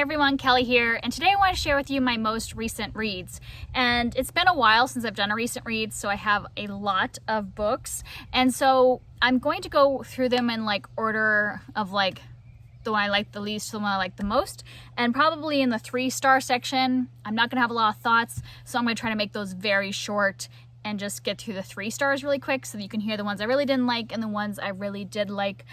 Hi everyone, Kelly here, and today I want to share with you my most recent reads. And it's been a while since I've done a recent read, so I have a lot of books. And so I'm going to go through them in order of the one I like the least to the one I like the most, and probably in the 3-star section. I'm not gonna have a lot of thoughts, so I'm gonna try to make those very short and just get through the 3 stars really quick so that you can hear the ones I really didn't like and the ones I really did like,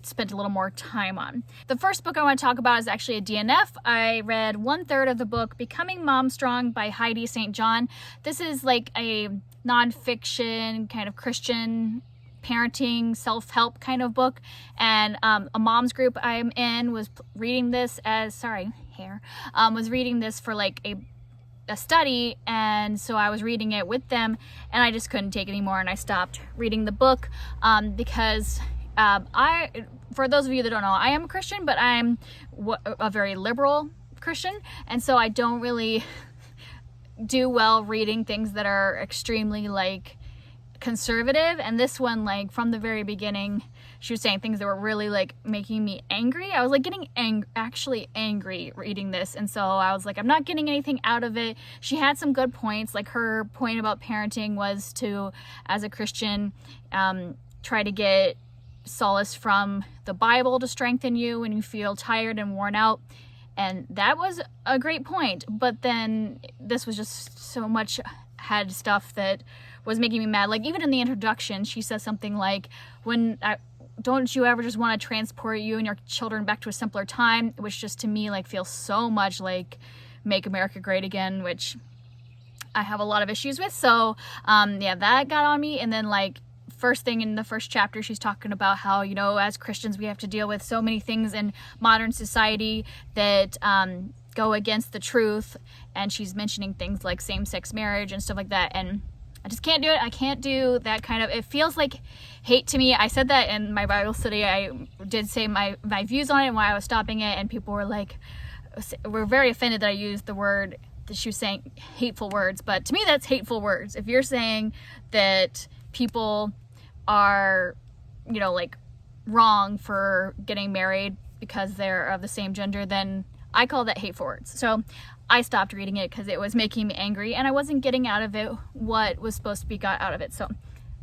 spent a little more time on. The first book I want to talk about is actually a DNF. I read 1/3 of the book, Becoming Momstrong by Heidi St. John. This is like a nonfiction kind of Christian parenting self-help kind of book, and a mom's group I'm in was reading this as was reading this for like a study, and so I was reading it with them and I just couldn't take it anymore and I stopped reading the book because for those of you that don't know, I am a Christian, but I'm a very liberal Christian, and so I don't really do well reading things that are extremely conservative. And this one, from the very beginning, she was saying things that were really making me angry. I was getting actually angry reading this, and so I was I'm not getting anything out of it. She had some good points, her point about parenting was to, as a Christian, try to get solace from the Bible to strengthen you when you feel tired and worn out, and that was a great point. But then this was just so much had stuff that was making me mad. Even in the introduction, she says something don't you ever just want to transport you and your children back to a simpler time, which just to me feels so much like Make America Great Again, which I have a lot of issues with. So yeah, that got on me. And then first thing in the first chapter, she's talking about how, as Christians, we have to deal with so many things in modern society that go against the truth. And she's mentioning things like same-sex marriage and stuff like that. And I just can't do it. I can't do that kind of, it feels like hate to me. I said that in my Bible study. I did say my views on it and why I was stopping it. And people were very offended that I used the word that she was saying, hateful words. But to me, that's hateful words. If you're saying that people are, wrong for getting married because they're of the same gender, then I call that hateful words. So I stopped reading it because it was making me angry and I wasn't getting out of it what was supposed to be got out of it. So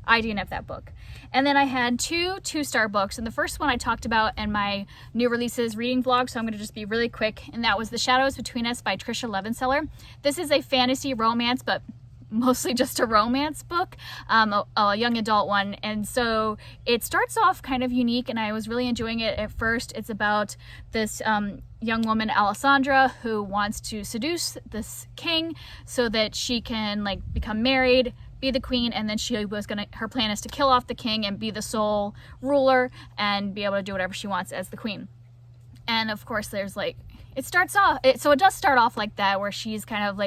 I DNF that book. And then I had 2 2-star books, and the first one I talked about in my new releases reading vlog, so I'm going to just be really quick, and that was The Shadows Between Us by Tricia Levenseller. This is a fantasy romance, but mostly just a romance book, a young adult one. And so it starts off kind of unique and I was really enjoying it at first. It's about this young woman, Alessandra, who wants to seduce this king so that she can become married, be the queen, and then her plan is to kill off the king and be the sole ruler and be able to do whatever she wants as the queen. And of course there's it does start off like that, where she's kind of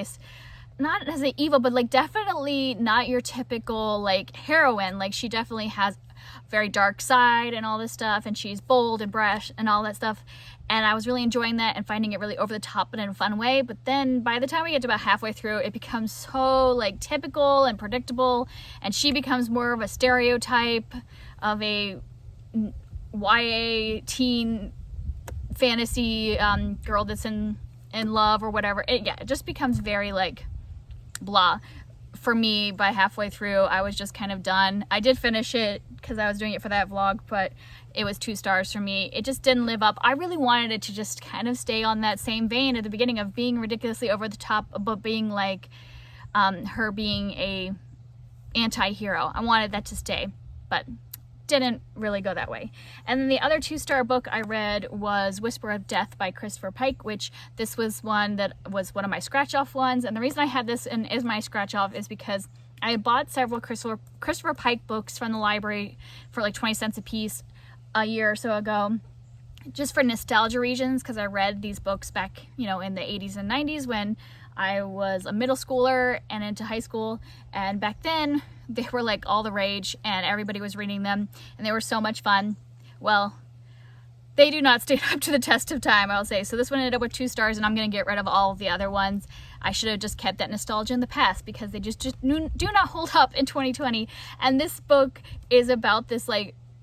not as an evil, but definitely not your typical heroine. She definitely has a very dark side and all this stuff, and she's bold and brash and all that stuff. And I was really enjoying that and finding it really over the top but in a fun way. But then by the time we get to about halfway through, it becomes so typical and predictable, and she becomes more of a stereotype of a YA teen fantasy girl that's in love or whatever. It just becomes very blah. For me, by halfway through, I was just kind of done. I did finish it because I was doing it for that vlog, but it was 2 stars for me. It just didn't live up. I really wanted it to just kind of stay on that same vein at the beginning of being ridiculously over the top, but being her being a anti-hero. I wanted that to stay, but didn't really go that way. And then the other 2-star book I read was Whisper of Death by Christopher Pike, which this was one that was one of my scratch-off ones. And the reason I had this as my scratch-off is because I had bought several Christopher Pike books from the library for 20 cents a piece a year or so ago, just for nostalgia reasons, because I read these books back, in the 80s and 90s when I was a middle schooler and into high school. And back then, they were all the rage and everybody was reading them and they were so much fun. Well, they do not stand up to the test of time, I'll say. So this one ended up with 2 stars, and I'm going to get rid of all of the other ones. I should have just kept that nostalgia in the past because they just do not hold up in 2020. And this book is about this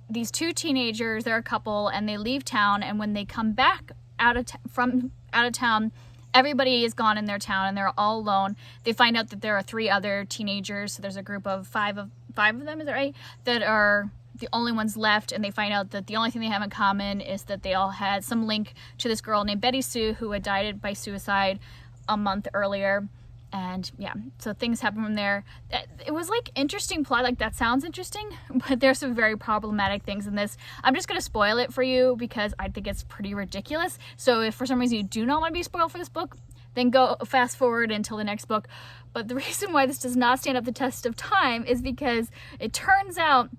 these 2 teenagers, they're a couple, and they leave town, and when they come back from out of town. Everybody is gone in their town and they're all alone. They find out that there are 3 other teenagers. So there's a group of five of them, is that right? That are the only ones left, and they find out that the only thing they have in common is that they all had some link to this girl named Betty Sue who had died by suicide a month earlier. And yeah, so things happen from there. It was like interesting plot, like that sounds interesting, but there's some very problematic things in this. I'm just gonna spoil it for you because I think it's pretty ridiculous. So if for some reason you do not want to be spoiled for this book, then go fast forward until the next book. But the reason why this does not stand up the test of time is because it turns out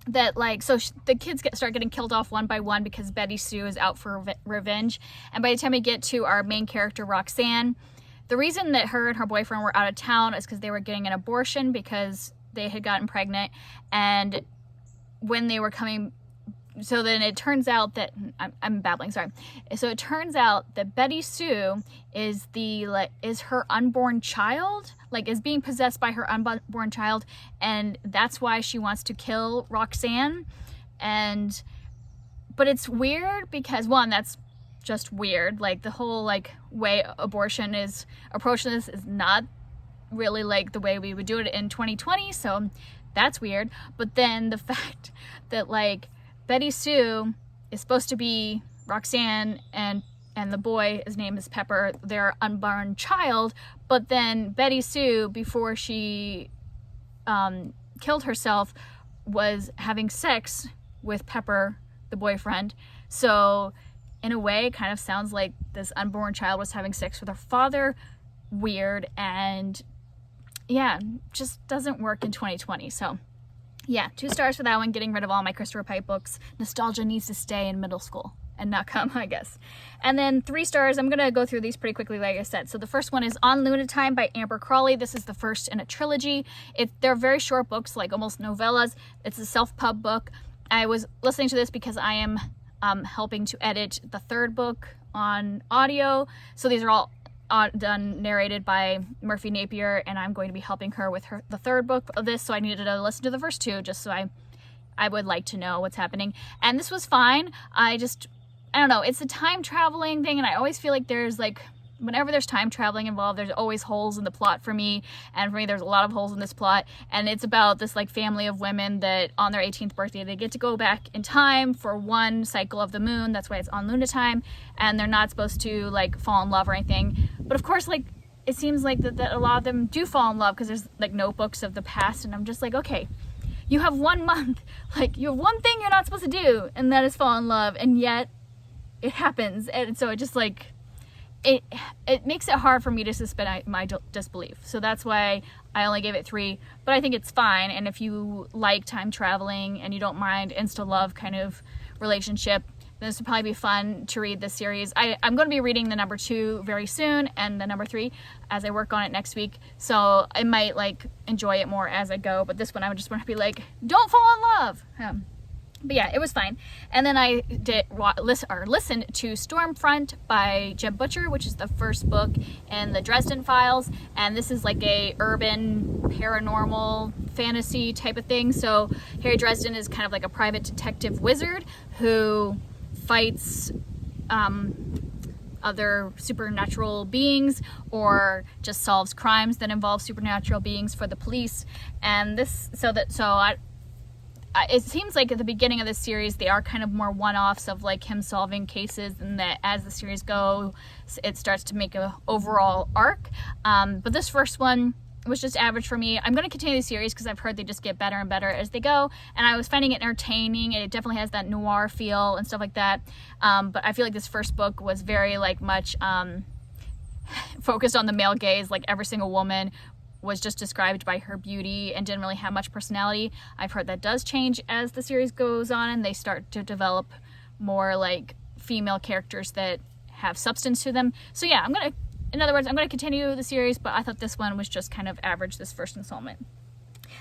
that like, so the kids start getting killed off one by one because Betty Sue is out for revenge. And by the time we get to our main character, Roxanne, the reason that her and her boyfriend were out of town is because they were getting an abortion because they had gotten pregnant. And when they were coming, so then it turns out that, I'm babbling, sorry. So it turns out that Betty Sue is her unborn child, like is being possessed by her unborn child, and that's why she wants to kill Roxanne. But it's weird because, one, that's just weird. Like the whole like way abortion is approaching this is not really like the way we would do it in 2020, so that's weird. But then the fact that like Betty Sue is supposed to be Roxanne and the boy, his name is Pepper, their unborn child, but then Betty Sue, before she killed herself, was having sex with Pepper, the boyfriend. So in a way, it kind of sounds like this unborn child was having sex with her father. Weird, and yeah, just doesn't work in 2020. So yeah, 2 stars for that one, getting rid of all my Christopher Pike books. Nostalgia needs to stay in middle school and not come, I guess. And then 3 stars, I'm gonna go through these pretty quickly, like I said. So the first one is On Luna Time by Amber Crawley. This is the first in a trilogy. They're very short books, like almost novellas. It's a self-pub book. I was listening to this because I am helping to edit the 3rd book on audio. So these are all done narrated by Murphy Napier, and I'm going to be helping her with the 3rd book of this, so I needed to listen to the first 2 just so I would like to know what's happening. And this was fine. I don't know, it's a time traveling thing, and I always feel like there's like, whenever there's time traveling involved, there's always holes in the plot for me, and for me there's a lot of holes in this plot. And it's about this like family of women that on their 18th birthday they get to go back in time for 1 cycle of the moon. That's why it's on Luna Time, and they're not supposed to like fall in love or anything. But of course, like, it seems like that a lot of them do fall in love because there's like notebooks of the past, and I'm just like, okay, you have 1 month, like you have one thing you're not supposed to do, and that is fall in love, and yet it happens. And so it just like, it makes it hard for me to suspend my disbelief. So that's why I only gave it 3, but I think it's fine. And if you like time traveling and you don't mind insta love kind of relationship, then this would probably be fun to read this series. I'm going to be reading the number 2 very soon, and the number 3 as I work on it next week. So I might like enjoy it more as I go, but this one I would just want to be like, don't fall in love. But yeah, it was fine. And then I listened to Stormfront by Jeb Butcher, which is the first book in the Dresden Files. And this is like a urban paranormal fantasy type of thing. So Harry Dresden is kind of like a private detective wizard who fights other supernatural beings, or just solves crimes that involve supernatural beings for the police. And it seems like at the beginning of this series they are kind of more one-offs of like him solving cases, and that as the series goes it starts to make an overall arc. But this first one was just average for me. I'm going to continue the series because I've heard they just get better and better as they go, and I was finding it entertaining. It definitely has that noir feel and stuff like that. But I feel like this first book was very like much focused on the male gaze. Like every single woman was just described by her beauty and didn't really have much personality. I've heard that does change as the series goes on and they start to develop more like female characters that have substance to them. So yeah, in other words, I'm going to continue the series, but I thought this one was just kind of average, this first installment.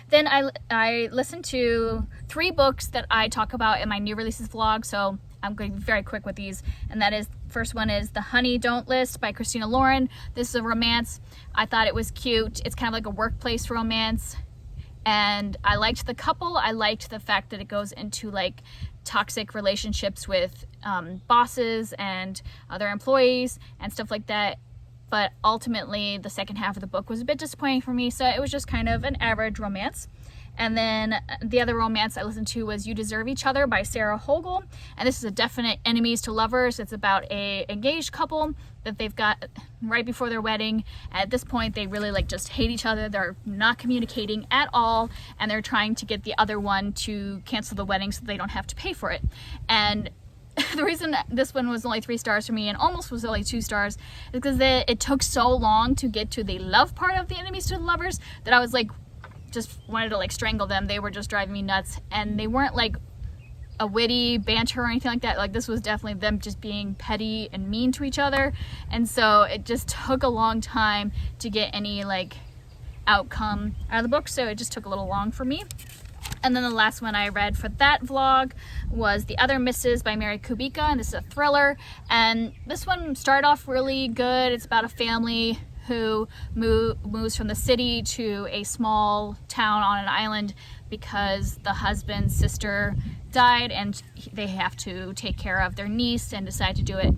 Then I listened to 3 books that I talk about in my new releases vlog, so I'm going to be very quick with these. And that is, first one is The Honey Don't List by Christina Lauren. This is a romance. I thought it was cute. It's kind of like a workplace romance. And I liked the couple. I liked the fact that it goes into like toxic relationships with bosses and other employees and stuff like that. But ultimately, the second half of the book was a bit disappointing for me, so it was just kind of an average romance. And then the other romance I listened to was You Deserve Each Other by Sarah Hogle. And this is a definite enemies to lovers. It's about a engaged couple that they've got right before their wedding. At this point, they really like just hate each other. They're not communicating at all. And they're trying to get the other one to cancel the wedding so they don't have to pay for it. And the reason this one was only 3 stars for me and almost was only 2 stars is because it took so long to get to the love part of the enemies to the lovers that I was like, just wanted to like strangle them. They were just driving me nuts, and they weren't like a witty banter or anything like that. Like, this was definitely them just being petty and mean to each other, and so it just took a long time to get any like outcome out of the book, so it just took a little long for me. And then the last one I read for that vlog was The Other Misses by Mary Kubica, and this is a thriller. And this one started off really good. It's about a family who moves from the city to a small town on an island because the husband's sister died, and they have to take care of their niece and decide to do it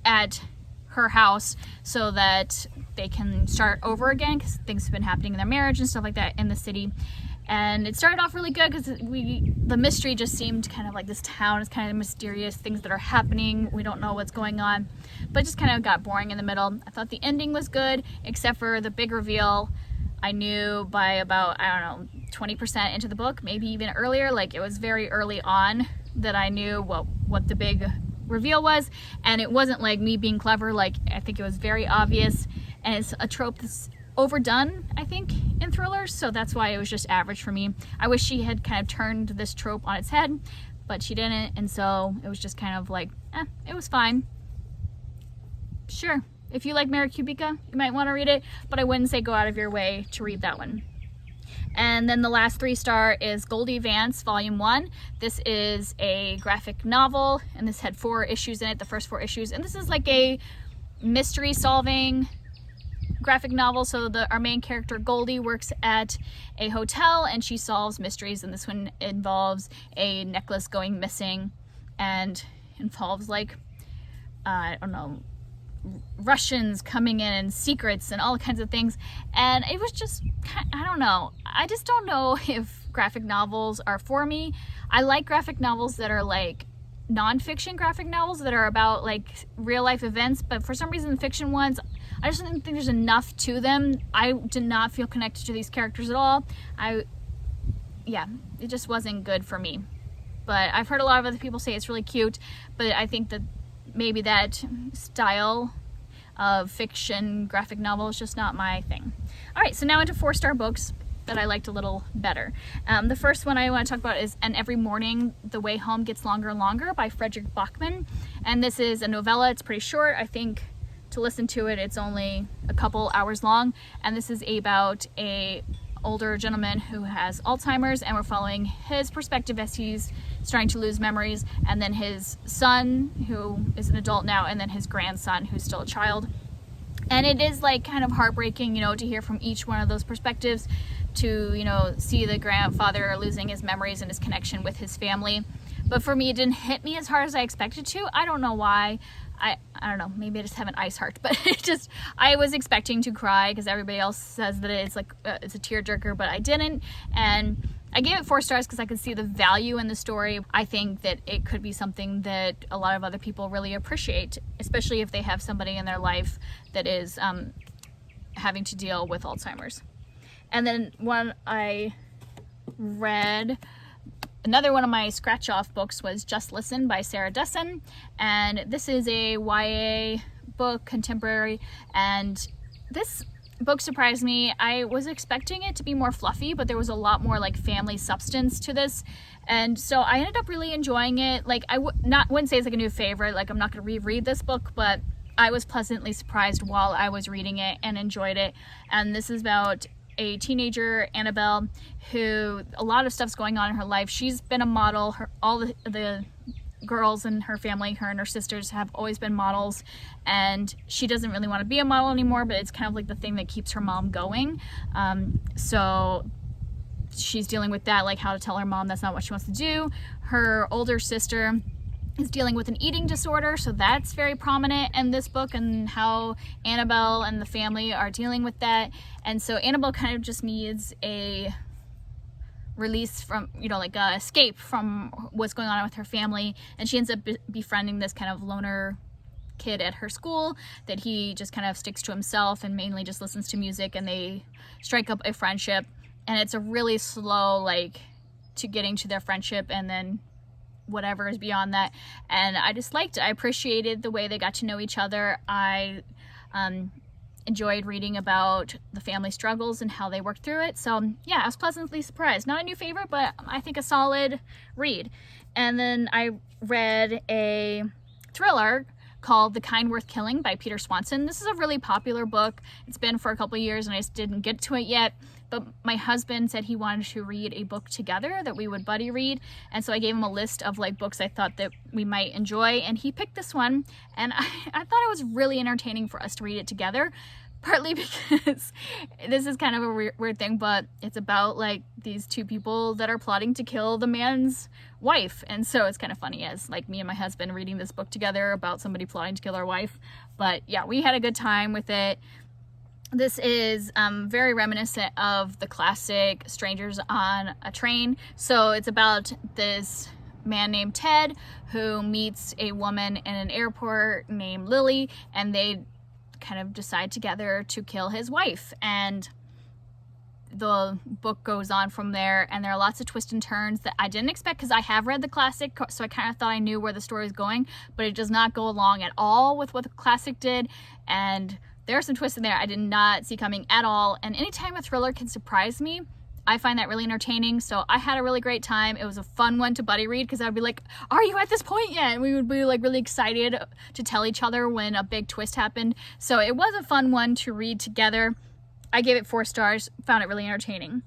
at her house so that they can start over again, because things have been happening in their marriage and stuff like that in the city. And it started off really good because the mystery just seemed kind of like this town is kind of mysterious, things that are happening, we don't know what's going on, but it just kind of got boring in the middle. I thought the ending was good, except for the big reveal. I knew by about, I don't know, 20% into the book, maybe even earlier. Like, it was very early on that I knew what the big reveal was, and it wasn't like me being clever. Like, I think it was very obvious, and it's a trope that's overdone, I think, in thrillers, so that's why it was just average for me. I wish she had kind of turned this trope on its head, but she didn't, and so it was just kind of like, it was fine. Sure, if you like Mary Kubica, you might want to read it, but I wouldn't say go out of your way to read that one. And then the last 3-star is Goldie, Vance, Volume 1. This is a graphic novel, and this had 4 issues in it, the first 4 issues, and this is like a mystery solving graphic novel. So our main character Goldie works at a hotel and she solves mysteries, and this one involves a necklace going missing and involves like I don't know, Russians coming in and secrets and all kinds of things. And it was just, I don't know, I just don't know if graphic novels are for me. I like graphic novels that are like non-fiction graphic novels that are about like real life events, but for some reason the fiction ones, I just didn't think there's enough to them. I did not feel connected to these characters at all. Yeah, it just wasn't good for me. But I've heard a lot of other people say it's really cute, but I think that maybe that style of fiction graphic novel is just not my thing. Alright, so now into 4-star books that I liked a little better. The first one I want to talk about is And Every Morning the Way Home Gets Longer and Longer by Fredrik Backman. And this is a novella. It's pretty short. I think to listen to it, it's only a couple hours long. And this is about a older gentleman who has Alzheimer's, and we're following his perspective as he's starting to lose memories, and then his son, who is an adult now, and then his grandson, who's still a child. And it is like kind of heartbreaking, you know, to hear from each one of those perspectives, to, you know, see the grandfather losing his memories and his connection with his family. But for me, it didn't hit me as hard as I expected to. I don't know why. I don't know, maybe I just have an ice heart, but I was expecting to cry because everybody else says that it's like it's a tearjerker, but I didn't. And I gave it 4 stars because I could see the value in the story. I think that it could be something that a lot of other people really appreciate, especially if they have somebody in their life that is having to deal with Alzheimer's. And then one I read, another one of my scratch-off books was Just Listen by Sarah Dessen, and this is a YA book, contemporary, and this book surprised me. I was expecting it to be more fluffy, but there was a lot more like family substance to this, and so I ended up really enjoying it. Like, I wouldn't say it's like a new favorite, like I'm not going to reread this book, but I was pleasantly surprised while I was reading it and enjoyed it. And this is about a teenager, Annabelle, who a lot of stuff's going on in her life. She's been a model. All the girls in her family, her and her sisters, have always been models, and she doesn't really want to be a model anymore, but it's kind of like the thing that keeps her mom going. So she's dealing with that, like how to tell her mom that's not what she wants to do. Her older sister is dealing with an eating disorder, so that's very prominent in this book, and how Annabelle and the family are dealing with that. And so Annabelle kind of just needs a release from, you know, like a escape from what's going on with her family, and she ends up befriending this kind of loner kid at her school that he just kind of sticks to himself and mainly just listens to music, and they strike up a friendship. And it's a really slow, like, to getting to their friendship, and then whatever is beyond that. And I appreciated the way they got to know each other. I enjoyed reading about the family struggles and how they worked through it. So yeah, I was pleasantly surprised. Not a new favorite, but I think a solid read. And then I read a thriller called The Kind Worth Killing by Peter Swanson. This is a really popular book. It's been for a couple of years and I just didn't get to it yet, but my husband said he wanted to read a book together that we would buddy read, and so I gave him a list of like books I thought that we might enjoy, and he picked this one, and I thought it was really entertaining for us to read it together, partly because this is kind of a weird thing, but it's about like these two people that are plotting to kill the man's wife, and so it's kind of funny as like me and my husband reading this book together about somebody plotting to kill our wife. But yeah, we had a good time with it. This is very reminiscent of the classic Strangers on a Train. So it's about this man named Ted who meets a woman in an airport named Lily, and they kind of decide together to kill his wife. And the book goes on from there, and there are lots of twists and turns that I didn't expect, because I have read the classic, so I kind of thought I knew where the story was going, but it does not go along at all with what the classic did, and there are some twists in there I did not see coming at all. And anytime a thriller can surprise me, I find that really entertaining. So I had a really great time. It was a fun one to buddy read, because I'd be like, are you at this point yet? And we would be like really excited to tell each other when a big twist happened. So it was a fun one to read together. I gave it 4 stars, found it really entertaining.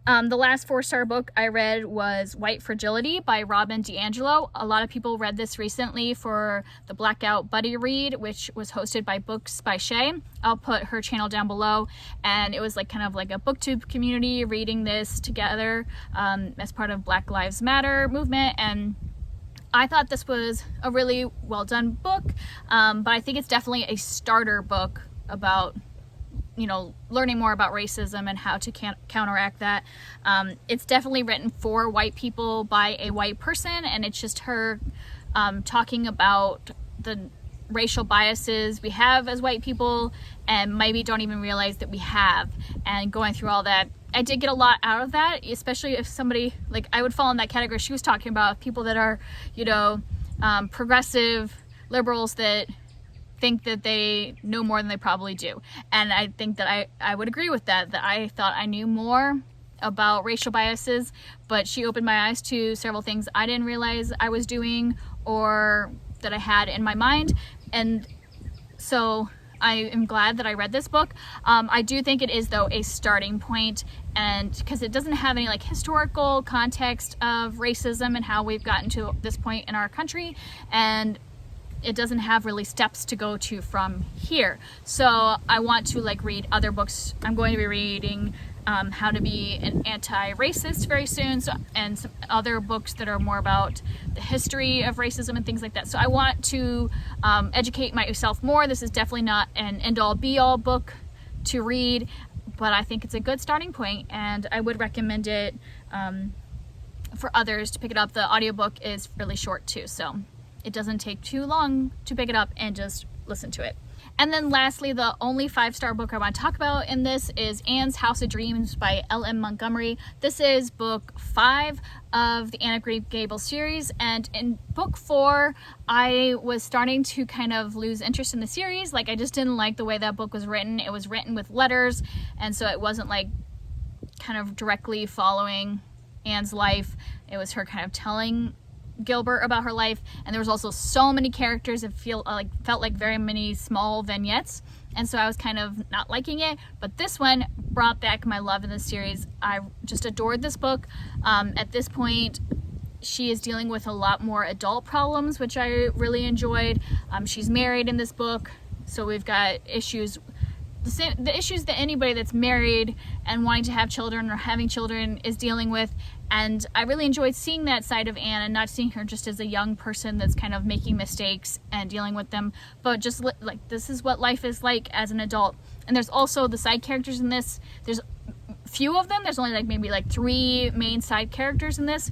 The last 4-star book I read was White Fragility by Robin DiAngelo. A lot of people read this recently for the Blackout Buddy Read, which was hosted by Books by Shea. I'll put her channel down below, and it was like kind of like a booktube community reading this together as part of Black Lives Matter movement, and I thought this was a really well done book, but I think it's definitely a starter book about, you know, learning more about racism and how to counteract that. It's definitely written for white people by a white person, and it's just her talking about the racial biases we have as white people and maybe don't even realize that we have, and going through all that. I did get a lot out of that, especially if somebody, like, I would fall in that category she was talking about, people that are, you know, progressive liberals that think that they know more than they probably do. And I think that I would agree with that I thought I knew more about racial biases, but she opened my eyes to several things I didn't realize I was doing or that I had in my mind. And so I am glad that I read this book. I do think it is, though, a starting point, and because it doesn't have any like historical context of racism and how we've gotten to this point in our country, and it doesn't have really steps to go to from here. So I want to like read other books. I'm going to be reading How to Be an Anti-Racist very soon, and some other books that are more about the history of racism and things like that. So I want to educate myself more. This is definitely not an end-all be-all book to read, but I think it's a good starting point, and I would recommend it for others to pick it up. The audiobook is really short too, so it doesn't take too long to pick it up and just listen to it. And then lastly, the only 5-star book I want to talk about in this is Anne's House of Dreams by L.M. Montgomery. This is book 5 of the Anne of Green Gables series, and in book 4, I was starting to kind of lose interest in the series. Like, I just didn't like the way that book was written. It was written with letters, and so it wasn't like kind of directly following Anne's life. It was her kind of telling Gilbert about her life, and there was also so many characters. It felt like very many small vignettes, and so I was kind of not liking it. But this one brought back my love in this series. I just adored this book. At this point, she is dealing with a lot more adult problems, which I really enjoyed. She's married in this book, so we've got issues the issues that anybody that's married and wanting to have children or having children is dealing with. And I really enjoyed seeing that side of Anne and not seeing her just as a young person that's kind of making mistakes and dealing with them, but just like, this is what life is like as an adult. And there's also the side characters in this. There's few of them. There's only like maybe like 3 main side characters in this.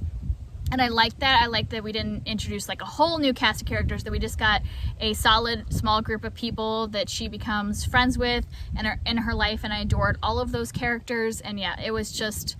And I like that. I like that we didn't introduce like a whole new cast of characters, that we just got a solid small group of people that she becomes friends with and are in her life. And I adored all of those characters. And yeah, it was just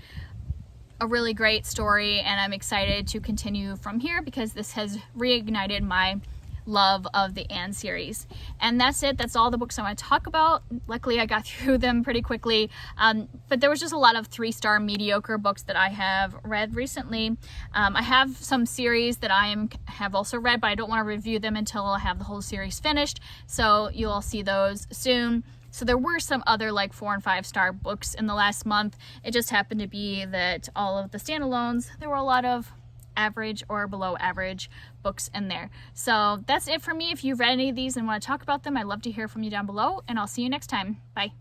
a really great story. And I'm excited to continue from here because this has reignited my love of the Anne series. And that's it. That's all the books I want to talk about. Luckily I got through them pretty quickly, but there was just a lot of 3-star mediocre books that I have read recently. I have some series that I have also read, but I don't want to review them until I have the whole series finished, so you'll all see those soon. So there were some other like 4- and 5-star books in the last month. It just happened to be that all of the standalones, there were a lot of average or below average books in there. So that's it for me. If you've read any of these and want to talk about them, I'd love to hear from you down below, and I'll see you next time. Bye.